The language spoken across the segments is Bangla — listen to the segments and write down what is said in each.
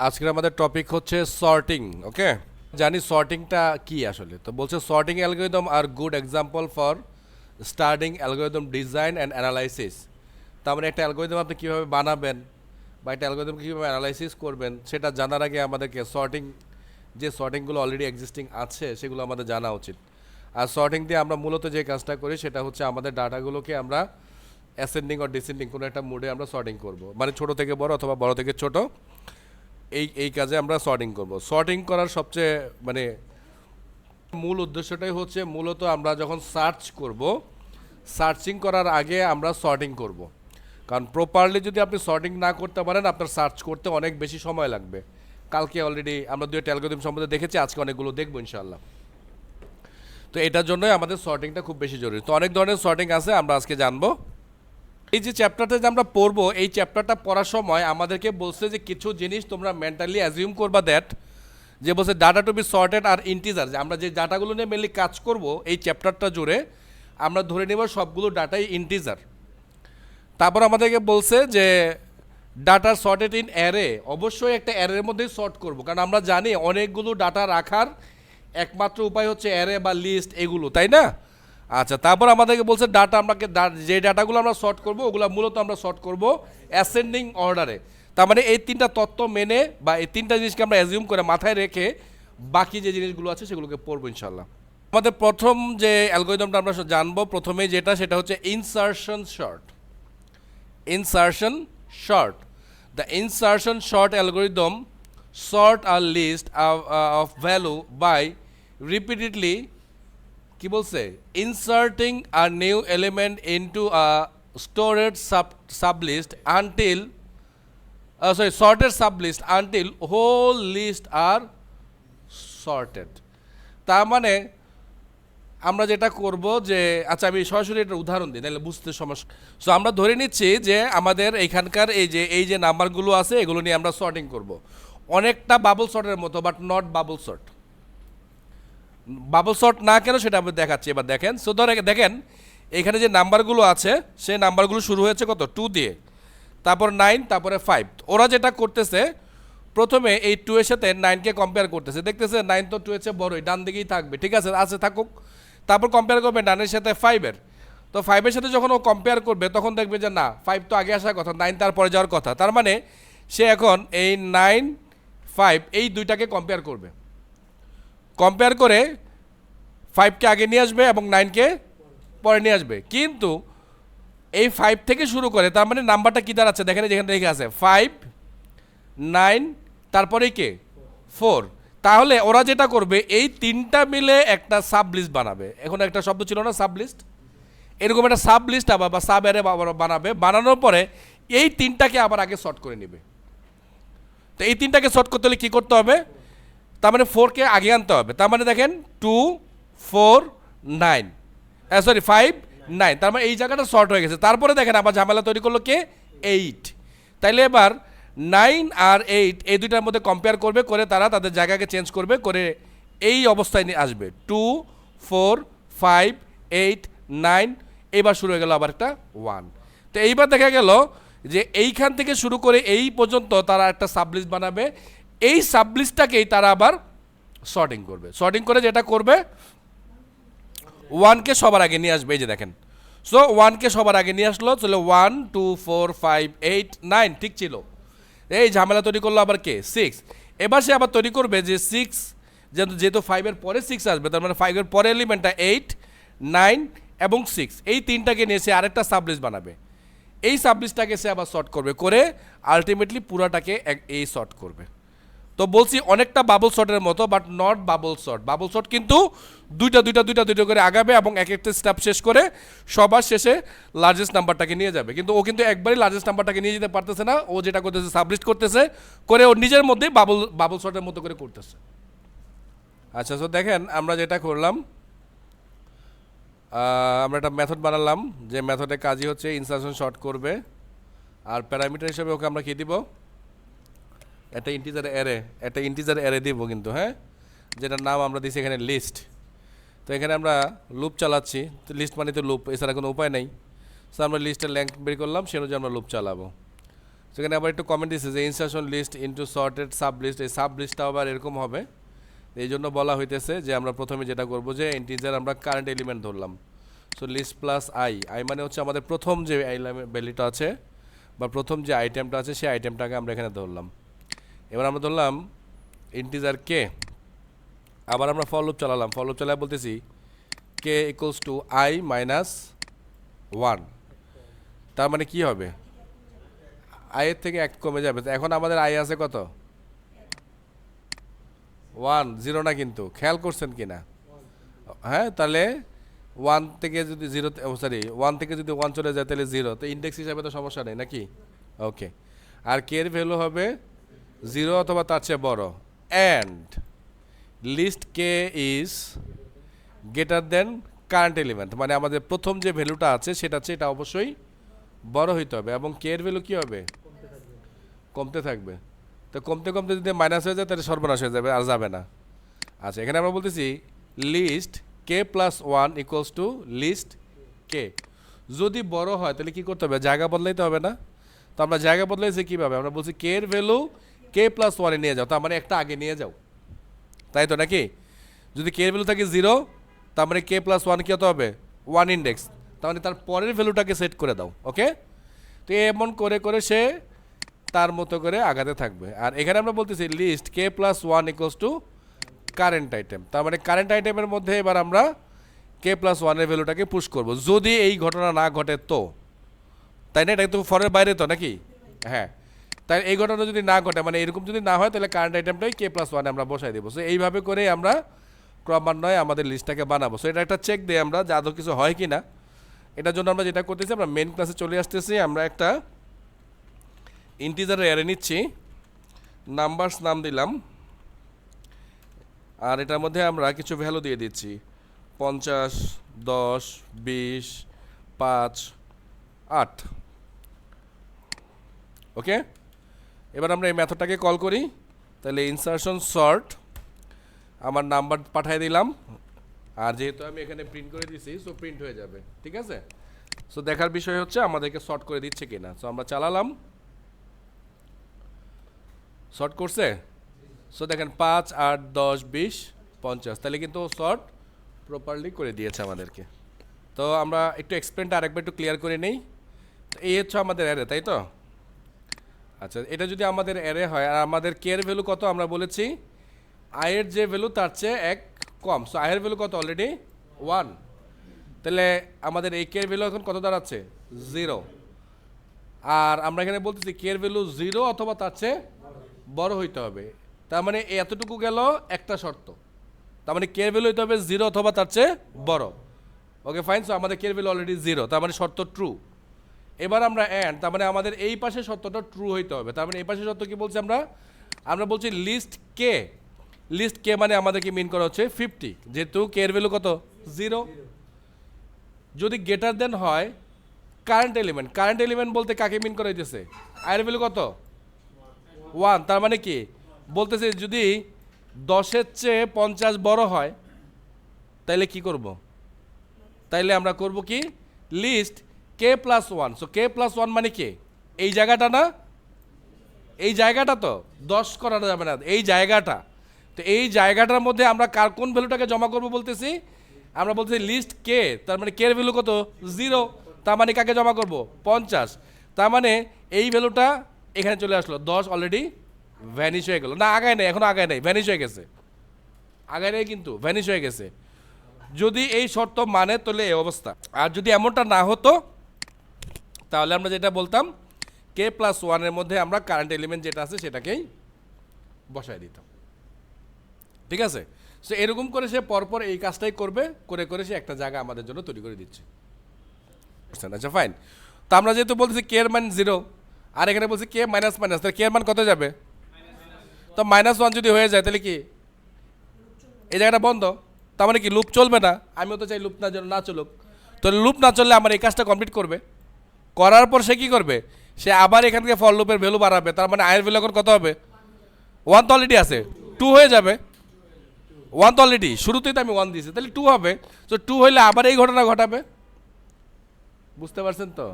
আজকের আমাদের টপিক হচ্ছে সর্টিং। ওকে, জানি সর্টিংটা কি আসলে। তো বলছে sorting algorithm are good example for studying algorithm design and analysis. তার মানে একটা অ্যালগরিদম আপনি কীভাবে বানাবেন বা একটা অ্যালগরিদমকে কীভাবে অ্যানালাইসিস করবেন সেটা জানার আগে আমাদেরকে যে সর্টিংগুলো অলরেডি এক্সিস্টিং আছে সেগুলো আমাদের জানা উচিত। আর সর্টিং দিয়ে আমরা মূলত যে কাজটা করি সেটা হচ্ছে আমাদের ডাটাগুলোকে আমরা অ্যাসেন্ডিং অর ডিসেন্ডিং কোনো একটা মুডে আমরা সর্টিং করব, মানে ছোট থেকে বড় অথবা বড় থেকে ছোট, এই কাজে আমরা সর্টিং করব। সর্টিং করার সবচেয়ে মূল উদ্দেশ্যটাই হচ্ছে মূলত আমরা যখন সার্চ করব, সার্চিং করার আগে আমরা সর্টিং করব। কারণ প্রপারলি যদি আপনি সর্টিং না করতে পারেন আপনার সার্চ করতে অনেক বেশি সময় লাগবে। কালকে অলরেডি আমরা দুইটা অ্যালগরিদম সম্বন্ধে দেখেছি, আজকে অনেকগুলো দেখবো ইনশাআল্লাহ। তো এটার জন্যই আমাদের সর্টিংটা খুব বেশি জরুরি। তো অনেক ধরনের সর্টিং আছে, আমরা আজকে জানবো। এই যে চ্যাপ্টারটা যে আমরা পড়বো, এই চ্যাপ্টারটা পড়ার সময় আমাদেরকে বলছে যে কিছু জিনিস তোমরা মেন্টালি অ্যাজিউম করবা, দ্যাট যে বলছে ডাটা টু বি সর্টেড আর ইন্টিজার, যে আমরা যে ডাটাগুলো নিয়ে মেনলি কাজ করব এই চ্যাপ্টারটা জুড়ে আমরা ধরে নেব সবগুলো ডাটাই ইন্টিজার। তারপর আমাদেরকে বলছে যে ডাটা সর্টেড ইন অ্যারে, অবশ্যই একটা অ্যারের মধ্যেই সর্ট করব, কারণ আমরা জানি অনেকগুলো ডাটা রাখার একমাত্র উপায় হচ্ছে অ্যারে বা লিস্ট, এগুলো, তাই না? আচ্ছা, তারপর আমাদেরকে বলছে যে ডাটাগুলো আমরা সর্ট করব ওগুলো মূলত আমরা সর্ট করব অ্যাসেন্ডিং অর্ডারে। তার মানে এই তিনটা তত্ত্ব মেনে বা এই তিনটা জিনিসকে আমরা অ্যাজিউম করে মাথায় রেখে বাকি যে জিনিসগুলো আছে সেগুলোকে পড়বো ইনশাল্লাহ। আমাদের প্রথম যে অ্যালগরিদমটা আমরা জানবো প্রথমেই সেটা হচ্ছে insertion short. Insertion short, the insertion short algorithm sort a list of value by repeatedly কি বলছে inserting a new element into a stored sublist until sorted sublist until whole list are sorted। তার মানে আমরা যেটা করব যে, আচ্ছা আমি সরাসরি একটা উদাহরণ দিই তাহলে বুঝতে সমস্যা। সো আমরা ধরে নিচ্ছি যে আমাদের এইখানকার এই যে নাম্বারগুলো আছে এগুলো নিয়ে আমরা সর্টিং করব, অনেকটা বাবল সর্টের মতো, but not bubble sort. Bubble sort না কেন সেটা আমি দেখাচ্ছি, এবার দেখেন। সো দেখেন এখানে যে নাম্বারগুলো আছে সেই নাম্বারগুলো শুরু হয়েছে কত, 2 দিয়ে, তারপর 9, তারপরে 5। ওরা যেটা করতেছে প্রথমে এই 2 এর সাথে 9কে কম্পেয়ার করতেছে, দেখতেছে 9 তো 2 এর চেয়ে বড়ই, ডান দিকেই থাকবে, ঠিক আছে, থাকুক। তারপর কম্পেয়ার করবে 9 এর সাথে 5-এর। তো 5-এর সাথে যখন ও কম্পেয়ার করবে তখন দেখবে যে না, 5 তো আগে আসার কথা, 9 তারপরে যাওয়ার কথা। তার মানে সে এখন এই 9, 5 এই দুইটাকে কম্পেয়ার করবে, কম্পেয়ার করে 5কে আগে নিয়ে আসবে এবং 9কে পরে নিয়ে আসবে। কিন্তু এই 5 থেকে শুরু করে, তার মানে নাম্বারটা কী দাঁড়াচ্ছে দেখেন, যেখানে রেখে আছে 5, 9, তারপরে কে 4। তাহলে ওরা যেটা করবে এই তিনটা মিলে একটা সাব লিস্ট বানাবে। এখন একটা শব্দ ছিল না সাব লিস্ট, এরকম একটা সাব লিস্ট আবার বা সাব অ্যারে বানাবে। বানানোর পরে এই তিনটাকে আবার আগে সর্ট করে নেবে। তো এই তিনটাকে সর্ট করতে হলে কী করতে হবে, তার মানে 4কে আগে আনতে হবে। তার মানে দেখেন 2, 4, 9, 5, 9, তার মানে এই জায়গাটা সর্ট হয়ে গেছে। তারপরে দেখেন আবার ঝামেলা তৈরি করলো কে, 8। তাইলে এবার 9 আর 8 এই দুইটার মধ্যে কম্পেয়ার করবে, করে তারা তাদের জায়গাকে চেঞ্জ করবে, করে এই অবস্থায় নিয়ে আসবে 2, 4, 5, 8, 9। এইবার শুরু হয়ে গেল আবার একটা 1। তো এইবার দেখা গেল যে এইখান থেকে শুরু করে এই পর্যন্ত তারা একটা সাবলিস্ট বানাবে। এই সাবলিস্টটাকেই তারা আবার সর্টিং করবে। সর্টিং করে যেটা করবে 1কে সবার আগে নিয়ে আসবে, এই যে দেখেন। সো 1কে সবার আগে নিয়ে আসলো, চলো 1, 2, 4, 5, 8, 9, ঠিক ছিল। এই ঝামেলা তৈরি করলো আবার কে, 6। এবার সে আবার তৈরি করবে যে 6, যেহেতু 5-এর পরে 6 আসবে, তার মানে 5-এর পরে এলিমেন্টটা 8, 9 এবং 6, এই তিনটাকে নিয়ে সে আরেকটা সাবলিস্ট বানাবে। এই সাবলিস্টটাকে সে আবার সর্ট করবে, করে আলটিমেটলি পুরাটাকে এই সর্ট করবে। তো বলছি অনেকটা বাবল সর্টের মতো, but not bubble sort. Bubble sort কিন্তু দুইটা করে আগাবে এবং এক একটা স্টেপ শেষ করে সবার শেষে লার্জেস্ট নাম্বারটাকে নিয়ে যাবে। কিন্তু ও কিন্তু একবারই লার্জেস্ট নাম্বারটাকে নিয়ে যেতে পারতেছে না। ও যেটা করতেছে সাবলিস্ট করতেছে, করে ওর নিজের মধ্যেই বাবল সর্টের মতো করে করতেছে। আচ্ছা, তো দেখেন আমরা যেটা করলাম, আমরা একটা মেথড বানালাম, যে মেথডের কাজই হচ্ছে ইনসারশন শর্ট করবে। আর প্যারামিটার হিসেবে ওকে আমরা কী দিব, একটা ইন্টিজার অ্যারে দিব কিন্তু, হ্যাঁ, যেটার নাম আমরা দিচ্ছি এখানে লিস্ট। তো এখানে আমরা লুপ চালাচ্ছি, তো লিস্ট মানে তো লুপ, এছাড়া কোনো উপায় নেই। সো আমরা লিস্টের লেংথ বের করলাম, সে অনুযায়ী আমরা লুপ চালাবো। সেখানে আবার একটু কমেন্ট দিচ্ছে যে insertion list into sorted sub list, এই সাব লিস্টটা আবার এরকম হবে, এই জন্য বলা হইতেছে যে আমরা প্রথমে যেটা করব যে ইন্টিজার আমরা কারেন্ট এলিমেন্ট ধরলাম। So list plus I, I মানে হচ্ছে আমাদের প্রথম যে ভ্যালুটা আছে বা প্রথম যে আইটেমটা আছে সেই আইটেমটাকে আমরা এখানে ধরলাম। এবার আমরা ধরলাম ইন্টিজার কে, আবার আমরা ফর লুপ চালালাম, ফর লুপ চালায় বলতেছি কে ইকুয়ালস টু আই মাইনাস 1, তার মানে কি হবে আইয়ের থেকে 1 কমে যাবে। এখন আমাদের আই আছে কত 1, 0 না কিন্তু, খেয়াল করছেন কি না? হ্যাঁ, তাহলে 1 থেকে যদি 0 সরি 1 থেকে যদি 1 চলে যায় তাহলে 0, তো ইন্ডেক্স হিসাবে তো সমস্যা নেই নাকি? ওকে, আর কে এর ভ্যালু হবে 0 অথবা তার চেয়ে বড়, and list K is greater than current element, মানে আমাদের প্রথম যে ভ্যালুটা আছে সেটা হচ্ছে এটা অবশ্যই বড় হইতে হবে, এবং কে এর ভ্যালু কী হবে কমতে থাকবে। তো কমতে কমতে যদি মাইনাস হয়ে যায় তাহলে সর্বনাশ হয়ে যাবে, আর যাবে না। আচ্ছা, এখানে আমরা বলতেছি list K plus 1 equals to list k, যদি বড় হয় তাহলে কী করতে হবে, জায়গা বদলাইতে হবে না? তো আমরা জায়গা বদলাইছি কীভাবে, আমরা বলছি কে এর ভ্যালু কে প্লাস 1-এ নিয়ে যাও, তার মানে একটা আগে নিয়ে যাও, তাই তো নাকি? যদি কে এর ভ্যালু থাকে 0, তার মানে কে প্লাস 1 কী হতে হবে 1 ইন্ডেক্স, তার মানে তার পরের ভ্যালুটাকে সেট করে দাও। ওকে, তো এমন করে করে সে তার মতো করে আগাতে থাকবে। আর এখানে আমরা বলতেছি list K plus 1 equals to current item, তার মানে কারেন্ট আইটেমের মধ্যে এবার আমরা কে প্লাস 1-এর ভ্যালুটাকে পুশ করব, যদি এই ঘটনা না ঘটে তো, তাই না? এটা তো ফরের বাইরে তো নাকি? হ্যাঁ, তাই এই ঘটনা যদি না ঘটে, মানে এরকম যদি না হয় তাহলে কারেন্ট আইটেমটাই কে প্লাস 1-এ আমরা বসাই দেবো। সো এইভাবে করে আমরা ক্রমান্বয়ে আমাদের লিস্টটাকে বানাবো। সো এটা একটা চেক দিই আমরা যে আদৌ কিছু হয় কি না। এটার জন্য আমরা যেটা করতেছি, আমরা মেন ক্লাসে চলে আসতেছি, আমরা একটা ইন্টিজার অ্যারে নিচ্ছি, নাম্বারস নাম দিলাম, আর এটার মধ্যে আমরা কিছু ভ্যালু দিয়ে দিচ্ছি 50, 10, 20, 5, 8। ওকে, এবার আমরা এই মেথডটাকে কল করি, তাহলে ইনসারশন সর্ট আমার নাম্বার পাঠিয়ে দিলাম, আর যেহেতু আমি এখানে প্রিন্ট করে দিছি সো প্রিন্ট হয়ে যাবে, ঠিক আছে? সো দেখার বিষয় হচ্ছে আমাদেরকে সর্ট করে দিচ্ছে কিনা। সো আমরা চালালাম, শর্ট করছে। সো দেখেন 5, 8, 10, 20, 50, তাহলে কিন্তু শর্ট প্রপারলি করে দিয়েছে আমাদেরকে। তো আমরা একটু এক্সপ্লেনটা আরেকবার একটু ক্লিয়ার করে নেই। তো এই হচ্ছে আমাদের অ্যারে, তাই তো? আচ্ছা, এটা যদি আমাদের অ্যারে হয় আর আমাদের কে এর ভ্যালু কত, আমরা বলেছি আয়ের যে ভ্যালু তার চেয়ে 1 কম। সো আয়ের ভ্যালু কত অলরেডি 1, তাহলে আমাদের এই কে এর ভ্যালু এখন কত দাঁড়াচ্ছে 0, আর আমরা এখানে বলতেছি কে এর ভ্যালু 0 অথবা তার চেয়ে বড় হইতে হবে, তার মানে এতটুকু গেল একটা শর্ত, তার মানে কে এর ভ্যালু হইতে হবে 0 অথবা তার চেয়ে বড়। ওকে ফাইন, সো আমাদের কে এর ভ্যালু অলরেডি 0, তার মানে শর্ত ট্রু। এবার আমরা অ্যান্ড, তার মানে আমাদের এই পাশে শর্তটা ট্রু হইতে হবে, তার মানে এই পাশে শর্ত কি বলছি আমরা বলছি লিস্ট কে, লিস্ট কে মানে আমাদেরকে মিন করা হচ্ছে 50, যেহেতু কে এর ভ্যালু কত 0। যদি গ্রেটার দেন হয় কারেন্ট এলিমেন্ট, কারেন্ট এলিমেন্ট বলতে কাকে মিন করা হইতেছে, আয়ের ভ্যালু কত 1, তার মানে কি বলতেছে যদি 10-এর চেয়ে 50 বড় হয় তাইলে কি করব, তাইলে আমরা করব কি লিস্ট কে প্লাস 1। সো কে প্লাস 1 মানে কে, এই জায়গাটা না, এই জায়গাটা তো 10 করা যাবে না, এই জায়গাটা, তো এই জায়গাটার মধ্যে আমরা কার কোন ভ্যালুটাকে জমা করব বলতেছি, আমরা বলতেছি লিস্ট কে, তার মানে কে এর ভ্যালু কত 0, তার মানে কাকে জমা করব 50, তার মানে এই ভ্যালুটা এখানে চলে আসলো, 10 অলরেডি ভ্যানিশ হয়ে গেল, না আগায় নেই, এখনো আগায় নেই, ভ্যানিশ হয়ে গেছে, আগায় নেই কিন্তু ভ্যানিশ হয়ে গেছে। যদি এই শর্ত মানে তাহলে এই অবস্থা, আর যদি এমনটা না হতো তাহলে আমরা যেটা বলতাম কে প্লাস 1-এর মধ্যে আমরা কারেন্ট এলিমেন্ট যেটা আছে সেটাকেই বসায় দিতাম, ঠিক আছে? সো এরকম করে সে পরপর এই কাজটাই করবে, করে করে সে একটা জায়গা আমাদের জন্য তৈরি করে দিচ্ছে। আচ্ছা ফাইন, তো আমরা যেহেতু বলতেছি কে এর মান 0 আর এখানে বলছি কে মাইনাস মাইনাস, তাহলে কে এর মান কত যাবে, তো -1 যদি হয়ে যায় তাহলে কি এই জায়গাটা বন্ধ, তার মানে কি লুপ চলবে না, আমিও তো চাই লুপ না চলুক, তো লুপ না চললে আমার এই কাজটা কমপ্লিট করবে, করার পর সে কি করবে, সে আবার এখান থেকে ফর লুপের ভ্যালু বাড়াবে, তার মানে আয়ের ভ্যালু এখন কত হবে 1 তো অলরেডি আছে, 2 হয়ে যাবে, 1 তো অলরেডি শুরুতেই তো আমি 1 দিয়েছি, তাহলে 2 হবে। তো 2 হইলে আবার এই ঘটনা ঘটাবে, বুঝতে পারছেন তো?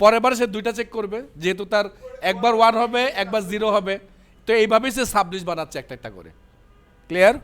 পরের বার সে দুইটা চেক করবে, যেহেতু তার একবার 1 হবে একবার 0 হবে, তো এইভাবেই সে সাব লিস্ট বানাচ্ছে একটা একটা করে। ক্লিয়ার?